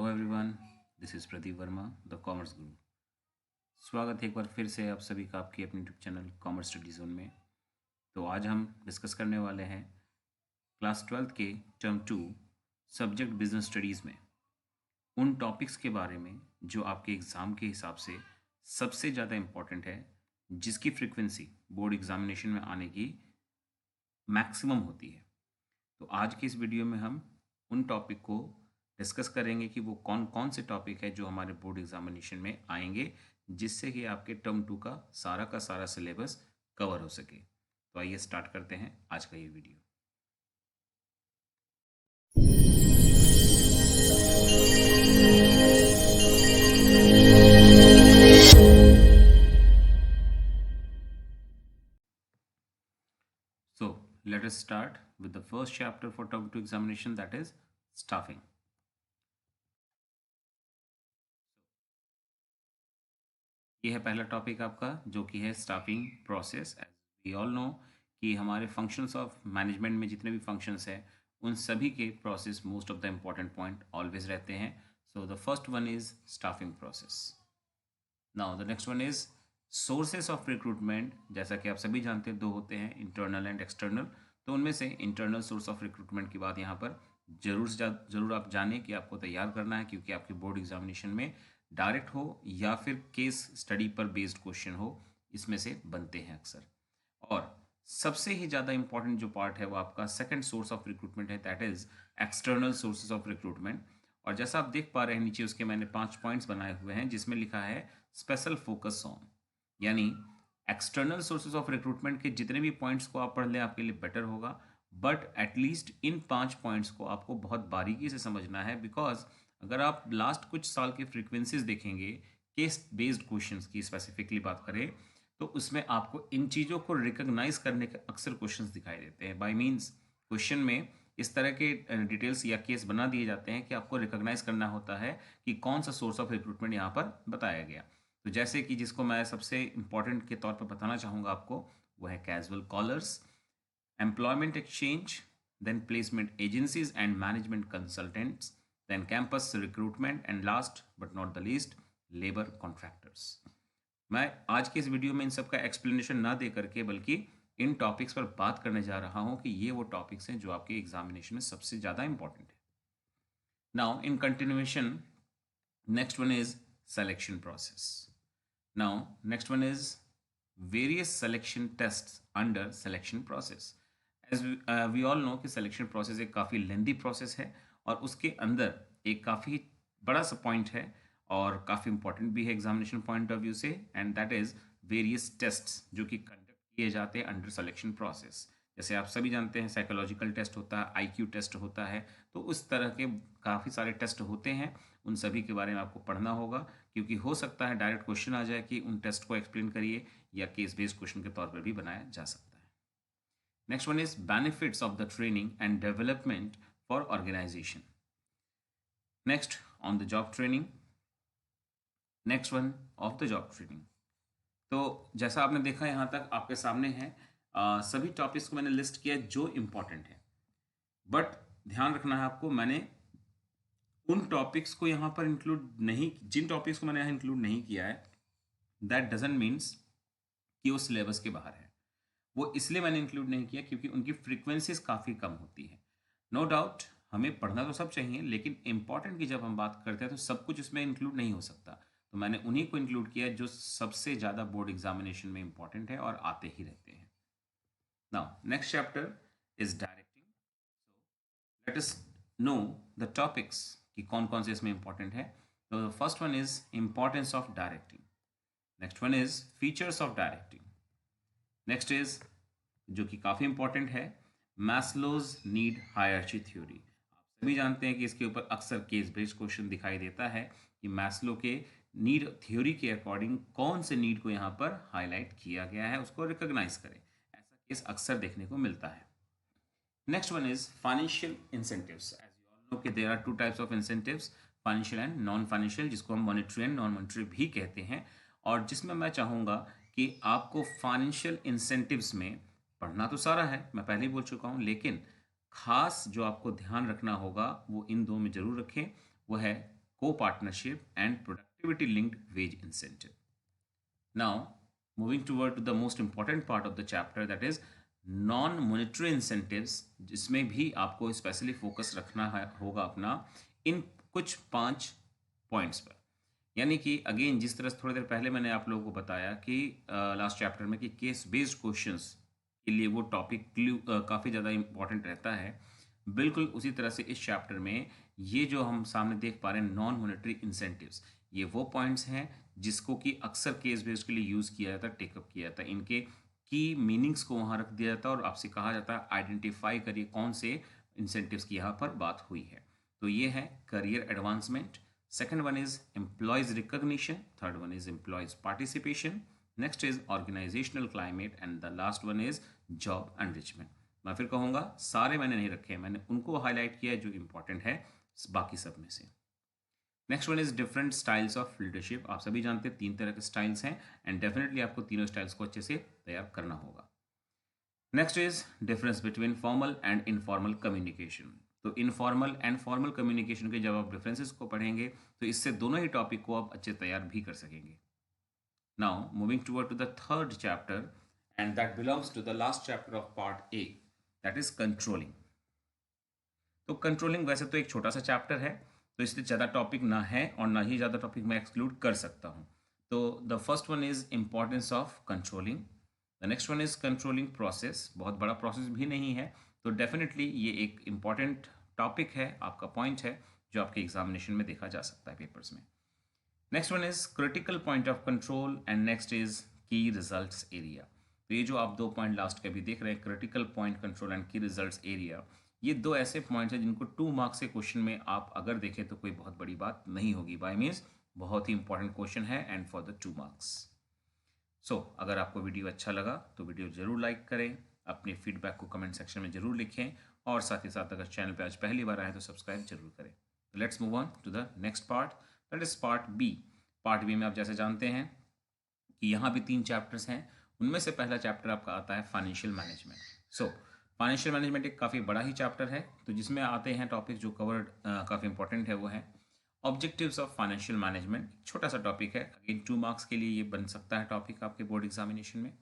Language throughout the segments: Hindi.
Hello everyone, this is Pradeep Verma, the commerce गुरु। स्वागत है एक बार फिर से आप सभी का आपके अपने YouTube channel commerce study zone में। तो आज हम डिस्कस करने वाले हैं क्लास 12th के टर्म 2 सब्जेक्ट बिजनेस स्टडीज़ में उन टॉपिक्स के बारे में जो आपके एग्ज़ाम के हिसाब से सबसे ज़्यादा इम्पॉर्टेंट है, जिसकी फ्रीक्वेंसी बोर्ड एग्जामिनेशन में आने की मैक्सिमम होती है। तो आज की इस वीडियो में हम उन टॉपिक को डिस्कस करेंगे कि वो कौन कौन से टॉपिक है जो हमारे बोर्ड एग्जामिनेशन में आएंगे, जिससे कि आपके टर्म 2 का सारा सिलेबस कवर हो सके। तो आइए स्टार्ट करते हैं आज का ये video. So let us start with the first chapter for term 2 examination, that is staffing. ये है पहला टॉपिक आपका, जो कि है staffing process. As we all know कि हमारे फंक्शंस ऑफ मैनेजमेंट में जितने भी फंक्शंस हैं, उन सभी के process most of the important point always रहते हैं। So the first one is staffing process. Now the next one is sources of recruitment. जैसा कि आप सभी जानते हैं, दो होते हैं, इंटरनल एंड एक्सटर्नल। तो उनमें से इंटरनल सोर्स ऑफ रिक्रूटमेंट की बात यहाँ पर जरूर आप जानें कि आपको तैयार करना है, क्योंकि आपके बोर्ड एग्जामिनेशन में डायरेक्ट हो या फिर केस स्टडी पर बेस्ड क्वेश्चन हो, इसमें से बनते हैं अक्सर। और सबसे ही ज़्यादा इंपॉर्टेंट जो पार्ट है वो आपका सेकंड सोर्स ऑफ रिक्रूटमेंट है, that is external sources of recruitment. और जैसा आप देख पा रहे हैं नीचे, उसके मैंने 5 पॉइंट्स बनाए हुए हैं, जिसमें लिखा है स्पेशल फोकस ऑन। यानी एक्सटर्नल सोर्सेज ऑफ रिक्रूटमेंट के जितने भी पॉइंट्स को आप पढ़ लें आपके लिए बेटर होगा, बट एटलीस्ट इन 5 पॉइंट्स को आपको बहुत बारीकी से समझना है। बिकॉज अगर आप लास्ट कुछ साल की फ्रीक्वेंसीज देखेंगे, केस बेस्ड क्वेश्चंस की स्पेसिफिकली बात करें, तो उसमें आपको इन चीज़ों को रिकॉग्नाइज करने के अक्सर क्वेश्चंस दिखाई देते हैं। बाय मीन्स क्वेश्चन में इस तरह के डिटेल्स या केस बना दिए जाते हैं कि आपको रिकॉग्नाइज करना होता है कि कौन सा सोर्स ऑफ रिक्रूटमेंट यहाँ पर बताया गया। तो जैसे कि जिसको मैं सबसे इंपॉर्टेंट के तौर पर बताना चाहूँगा आपको, वो है casual callers, employment exchange, then placement agencies and management consultants, then campus recruitment, and last but not the least, labor contractors. मैं आज के इस वीडियो में इन सब का एक्सप्लेनेशन ना दे करके बल्कि इन टॉपिक्स पर बात करने जा रहा हूं कि ये वो टॉपिक्स हैं जो आपके एग्जामिनेशन में सबसे ज़्यादा इंपॉर्टेंट है। Now in continuation, next one is selection process. Now next one is various selection tests under selection process. As we all know कि selection process एक काफ़ी लेंदी प्रोसेस है, और उसके अंदर एक काफ़ी बड़ा सा पॉइंट है और काफ़ी इंपॉर्टेंट भी है एग्जामिनेशन पॉइंट ऑफ व्यू से, and that is various tests जो कि कंडक्ट किए जाते हैं अंडर सिलेक्शन प्रोसेस। जैसे आप सभी जानते हैं, साइकोलॉजिकल टेस्ट होता है, आईक्यू टेस्ट होता है, तो उस तरह के काफ़ी सारे टेस्ट होते हैं। उन सभी के बारे में आपको पढ़ना होगा, क्योंकि हो सकता है डायरेक्ट क्वेश्चन आ जाए कि उन टेस्ट को एक्सप्लेन करिए, या केस बेस्ड क्वेश्चन के तौर पर भी बनाया जा सकता है। Next one is benefits of the training and development for organization. Next on the job training, next one of the job training. तो जैसा आपने देखा यहाँ तक आपके सामने है, सभी टॉपिक्स को मैंने लिस्ट किया जो इम्पॉर्टेंट है, बट ध्यान रखना है आपको, मैंने उन टॉपिक्स को यहाँ पर इंक्लूड नहीं, जिन टॉपिक्स को मैंने यहाँ इंक्लूड नहीं किया है, दैट डजंट मीन्स कि वो सिलेबस के बाहर है। वो इसलिए मैंने इंक्लूड नहीं किया क्योंकि उनकी फ्रीक्वेंसीज काफ़ी कम होती है। नो डाउट हमें पढ़ना तो सब चाहिए, लेकिन इंपॉर्टेंट की जब हम बात करते हैं तो सब कुछ इसमें इंक्लूड नहीं हो सकता। तो मैंने उन्हीं को इंक्लूड किया जो सबसे ज़्यादा बोर्ड एग्जामिनेशन में इंपॉर्टेंट है और आते ही रहते हैं। Now next chapter is directing. Let us know the topics कि कौन कौन से इसमें इंपॉर्टेंट है। तो first one is importance of directing, next one is features of directing, next is जो कि काफ़ी इंपॉर्टेंट है, मैस्लोज नीड हायरार्ची थ्योरी। आप सभी जानते हैं कि इसके ऊपर अक्सर केस बेस्ड क्वेश्चन दिखाई देता है कि मैस्लो के नीड थ्योरी के अकॉर्डिंग कौन से नीड को यहाँ पर हाईलाइट किया गया है, उसको रिकॉग्नाइज करें। ऐसा केस अक्सर देखने को मिलता है। Next one is financial incentives. As you all know कि there are 2 types of incentives, financial and non financial, जिसको हम मॉनेटरी एंड नॉन मॉनेटरी भी कहते हैं। और जिसमें मैं चाहूँगा कि आपको फाइनेंशियल इंसेंटिव्स में पढ़ना तो सारा है, मैं पहले ही बोल चुका हूँ, लेकिन खास जो आपको ध्यान रखना होगा वो इन दो में जरूर रखें। वो है co-partnership and productivity linked wage incentive. Now, moving toward to the most important part of the chapter, that is non monetary incentives, जिसमें भी आपको स्पेशली फोकस रखना होगा अपना इन कुछ 5 पॉइंट्स पर। यानी कि अगेन जिस तरह से थोड़ी देर पहले मैंने आप लोगों को बताया कि लास्ट चैप्टर में कि केस बेस्ड क्वेश्चंस के लिए वो टॉपिक काफ़ी ज़्यादा इंपॉर्टेंट रहता है, बिल्कुल उसी तरह से इस चैप्टर में ये जो हम सामने देख पा रहे हैं नॉन मॉनेटरी इंसेंटिव्स, ये वो पॉइंट्स हैं जिसको कि अक्सर केस बेस्ड के लिए यूज़ किया जाता है, टेकअप किया जाता है। इनके की मीनिंग्स को वहाँ रख दिया जाता है और आपसे कहा जाता है आइडेंटिफाई करिए कौन से इंसेंटिव्स की यहाँ पर बात हुई है। तो ये है career advancement, second one is employees recognition, third one is employees participation, next is organizational climate and the last one is job enrichment. मैं फिर कहूँगा सारे मैंने नहीं रखे हैं, मैंने उनको हाईलाइट किया है जो इंपॉर्टेंट है बाकी सब में से। Next one is different styles of leadership. आप सभी जानते हैं 3 तरह के स्टाइल्स हैं एंड डेफिनेटली आपको तीनों स्टाइल्स को अच्छे से तैयार करना होगा। Next is difference between formal and informal communication. तो इनफॉर्मल एंड फॉर्मल कम्युनिकेशन के जब आप डिफरेंसेस को पढ़ेंगे तो इससे दोनों ही टॉपिक को आप अच्छे तैयार भी कर सकेंगे। Now moving toward to the third chapter and that belongs to the last chapter of part A, that is controlling. तो कंट्रोलिंग वैसे तो एक छोटा सा चैप्टर है, तो इसलिए ज़्यादा टॉपिक ना है और ना ही ज़्यादा टॉपिक मैं एक्सक्लूड कर सकता हूँ। तो the first one is importance of controlling, the next one is controlling process. बहुत बड़ा प्रोसेस भी नहीं है, तो डेफिनेटली ये एक इम्पॉर्टेंट टॉपिक है, आपका पॉइंट है जो आपके एग्जामिनेशन में देखा जा सकता है पेपर्स में। Next one is critical point of control and next is की रिजल्ट्स एरिया। तो ये जो आप 2 पॉइंट लास्ट के भी देख रहे हैं, क्रिटिकल पॉइंट कंट्रोल एंड की रिजल्ट्स एरिया, ये 2 ऐसे पॉइंट्स हैं जिनको 2 मार्क्स के क्वेश्चन में आप अगर देखें तो कोई बहुत बड़ी बात नहीं होगी, बाय मीन्स बहुत ही इंपॉर्टेंट क्वेश्चन है एंड फॉर द 2 मार्क्स। सो अगर आपको वीडियो अच्छा लगा तो वीडियो ज़रूर लाइक करें, अपने फीडबैक को कमेंट सेक्शन में ज़रूर लिखें और साथ ही साथ अगर चैनल पे आज पहली बार आए तो सब्सक्राइब जरूर करें। Let's move on to the next part, that is part B. Part B में आप जैसे जानते हैं कि यहाँ भी 3 चैप्टर्स हैं, उनमें से पहला चैप्टर आपका आता है financial management. So financial management एक काफ़ी बड़ा ही चैप्टर है, तो जिसमें आते हैं टॉपिक जो कवर्ड काफ़ी इंपॉर्टेंट है, वो है ऑब्जेक्टिव्स ऑफ फाइनेंशियल मैनेजमेंट। छोटा सा टॉपिक है, अगेन 2 मार्क्स के लिए ये बन सकता है टॉपिक आपके बोर्ड एग्जामिनेशन में।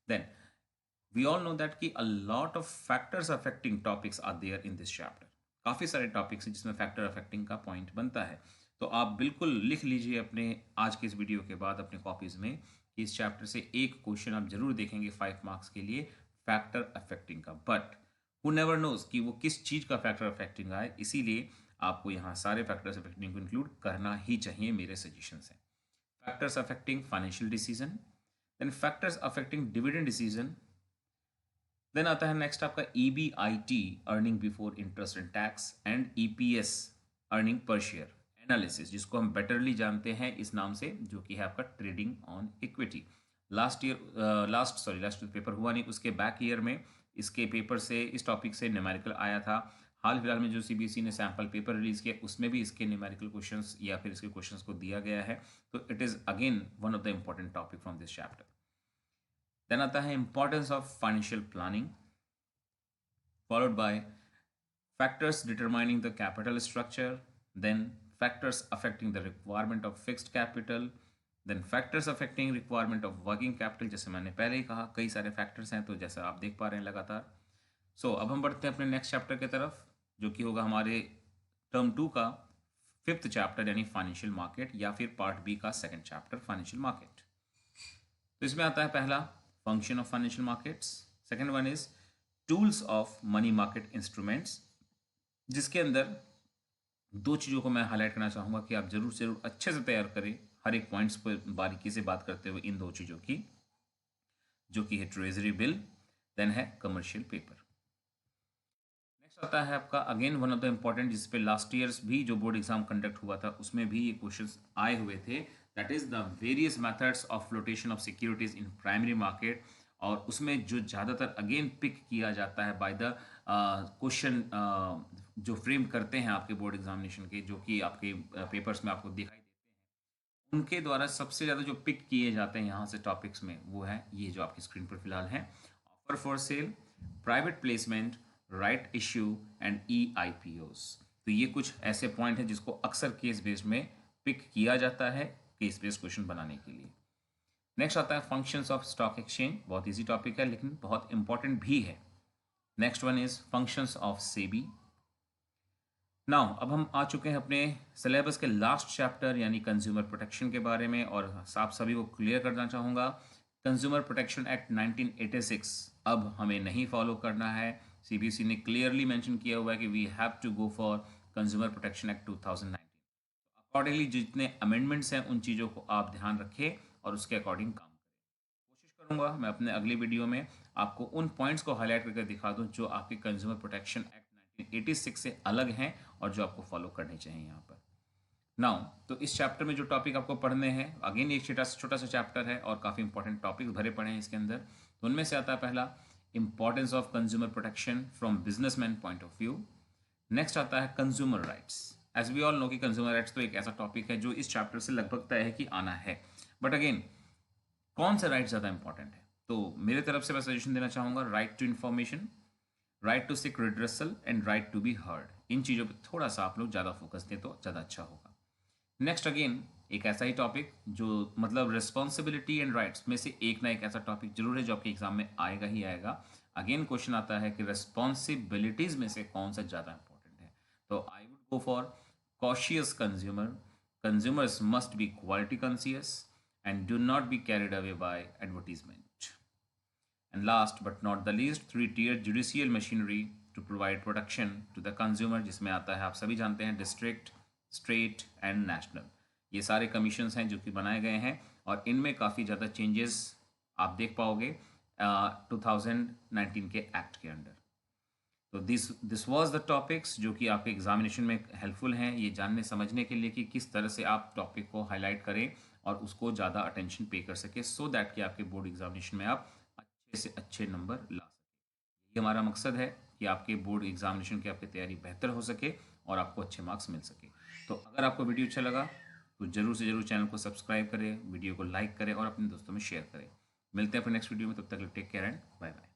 Then we all know that कि a lot of factors affecting topics are there in this chapter. काफ़ी सारे टॉपिक्स हैं जिसमें फैक्टर अफेक्टिंग का पॉइंट बनता है, तो आप बिल्कुल लिख लीजिए अपने आज के इस वीडियो के बाद अपने कॉपीज़ में कि इस चैप्टर से एक क्वेश्चन आप जरूर देखेंगे 5 मार्क्स के लिए फैक्टर अफेक्टिंग का। बट हु नेवर नोज कि वो किस चीज़ का फैक्टर अफेक्टिंग आए, इसीलिए आपको यहाँ सारे फैक्टर्स अफेक्टिंग को इंक्लूड करना ही चाहिए, मेरे सजेशन हैं। Factors affecting financial decision, then factors affecting dividend decision, then आता है नेक्स्ट आपका EBIT earning before interest and tax and EPS earning per share analysis, जिसको हम बेटरली जानते हैं इस नाम से, जो कि है आपका trading on equity. Last paper हुआ नहीं, उसके बैक ईयर में इसके पेपर से इस टॉपिक से न्यूमेरिकल आया था। हाल फिलहाल में जो CBSE ने सैम्पल पेपर रिलीज किया उसमें भी इसके न्यूमेरिकल क्वेश्चंस या फिर इसके क्वेश्चंस को दिया गया है, तो it is again one of the important topic from this chapter. Then आता है importance of financial planning, followed by factors determining the capital structure, then factors affecting the requirement of fixed capital, then factors affecting requirement of working capital। जैसे मैंने पहले ही कहा कई सारे फैक्टर्स हैं, तो जैसा आप देख पा रहे हैं लगातार। सो अब हम बढ़ते हैं अपने नेक्स्ट चैप्टर की तरफ, जो कि होगा हमारे टर्म 2 का 5th चैप्टर यानी फाइनेंशियल मार्केट, या फिर पार्ट बी का 2nd चैप्टर फाइनेंशियल मार्केट। तो इसमें आता है पहला function of financial markets, second one is tools of money market instruments, जिसके अंदर 2 चीज़ों को मैं हाईलाइट करना चाहूँगा कि आप जरूर से जरूर अच्छे से तैयार करें, हर एक पॉइंट्स पर बारीकी से बात करते हुए इन 2 चीज़ों की, जो कि है ट्रेजरी बिल, देन है कमर्शियल पेपर। नेक्स्ट आता है आपका again one of the important, जिस पे लास्ट ईयर्स भी जो बोर्ड एग्जाम कंडक्ट हुआ था उसमें भी ये क्वेश्चंस आए हुए थे, that is the various methods of flotation of securities in primary market. और उसमें जो ज़्यादातर अगेन पिक किया जाता है बाय द क्वेश्चन जो फ्रेम करते हैं आपके बोर्ड एग्जामिनेशन के, जो कि आपके पेपर्स में आपको दिखाई देते हैं, उनके द्वारा सबसे ज़्यादा जो पिक किए जाते हैं यहाँ से टॉपिक्स में, वो है ये जो आपकी स्क्रीन पर फिलहाल है, offer for sale, private placement, right issue and EIPOs। तो ये कुछ ऐसे पॉइंट हैं जिसको अक्सर केस बेस्ड में पिक किया जाता है केस बेस्ड क्वेश्चन बनाने के लिए। नेक्स्ट आता है फंक्शंस ऑफ स्टॉक एक्सचेंज। बहुत इजी टॉपिक है लेकिन बहुत इंपॉर्टेंट भी है। Next one is functions of SEBI. Now अब हम आ चुके हैं अपने सिलेबस के लास्ट चैप्टर यानी कंज्यूमर प्रोटेक्शन के बारे में, और आप सभी को क्लियर करना चाहूँगा कंज्यूमर प्रोटेक्शन एक्ट 1986 अब हमें नहीं फॉलो करना है। सीबीएसई ने क्लियरली मेंशन किया हुआ है कि we have to go for consumer protection act 2019। Accordingly जितने अमेंडमेंट्स हैं उन चीज़ों को आप ध्यान रखें और उसके अकॉर्डिंग काम करें। कोशिश करूंगा मैं अपने अगले वीडियो में आपको उन पॉइंट्स को हाईलाइट करके दिखा दूं जो आपके कंज्यूमर प्रोटेक्शन एक्ट 1986 से अलग हैं और जो आपको फॉलो करने चाहिए यहाँ पर। नाउ तो इस चैप्टर में जो टॉपिक आपको पढ़ने हैं, अगेन एक छोटा सा चैप्टर है और काफ़ी इंपॉर्टेंट टॉपिक्स भरे पड़े हैं इसके अंदर। तो उनमें से आता है पहला importance of consumer protection from businessman point of view. Next आता है consumer rights. As we all know कि कंज्यूमर राइट्स तो एक ऐसा टॉपिक है जो इस चैप्टर से लगभग तय है कि आना है, बट अगेन कौन सा राइट ज़्यादा इंपॉर्टेंट है? तो मेरे तरफ से मैं सजेशन देना चाहूँगा right to information, right to seek redressal and right to be heard. इन चीज़ों पर थोड़ा सा आप लोग ज़्यादा फोकस दें तो ज़्यादा अच्छा होगा। नेक्स्ट अगेन एक ऐसा ही टॉपिक जो मतलब रिस्पॉन्सिबिलिटी एंड राइट्स में से एक ना एक ऐसा टॉपिक जरूर है जो आपके एग्जाम में आएगा ही आएगा। अगेन क्वेश्चन आता है कि रिस्पॉन्सिबिलिटीज में से कौन सा ज़्यादा इंपॉर्टेंट है? तो I would go for cautious consumer. Consumers must be quality conscious and do not be carried away by advertisement. And last but not the least, three-tiered judicial machinery to provide protection to the consumer, जिसमें आता है आप सभी जानते हैं डिस्ट्रिक्ट, स्टेट एंड नेशनल। ये सारे कमीशंस हैं जो कि बनाए गए हैं और इनमें काफ़ी ज़्यादा चेंजेस आप देख पाओगे 2019 के एक्ट के अंडर। तो दिस वाज द टॉपिक्स जो कि आपके एग्जामिनेशन में हेल्पफुल हैं ये जानने समझने के लिए कि किस तरह से आप टॉपिक को हाईलाइट करें और उसको ज़्यादा अटेंशन पे कर सके, सो दैट कि आपके बोर्ड एग्जामिनेशन में आप अच्छे से अच्छे नंबर ला सकें। ये हमारा मकसद है कि आपके बोर्ड एग्जामिनेशन की आपकी तैयारी बेहतर हो सके और आपको अच्छे मार्क्स मिल सके। तो अगर आपको वीडियो अच्छा लगा तो ज़रूर से ज़रूर चैनल को सब्सक्राइब करें, वीडियो को लाइक करें और अपने दोस्तों में शेयर करें। मिलते हैं फिर नेक्स्ट वीडियो में, तब तक take care and bye bye.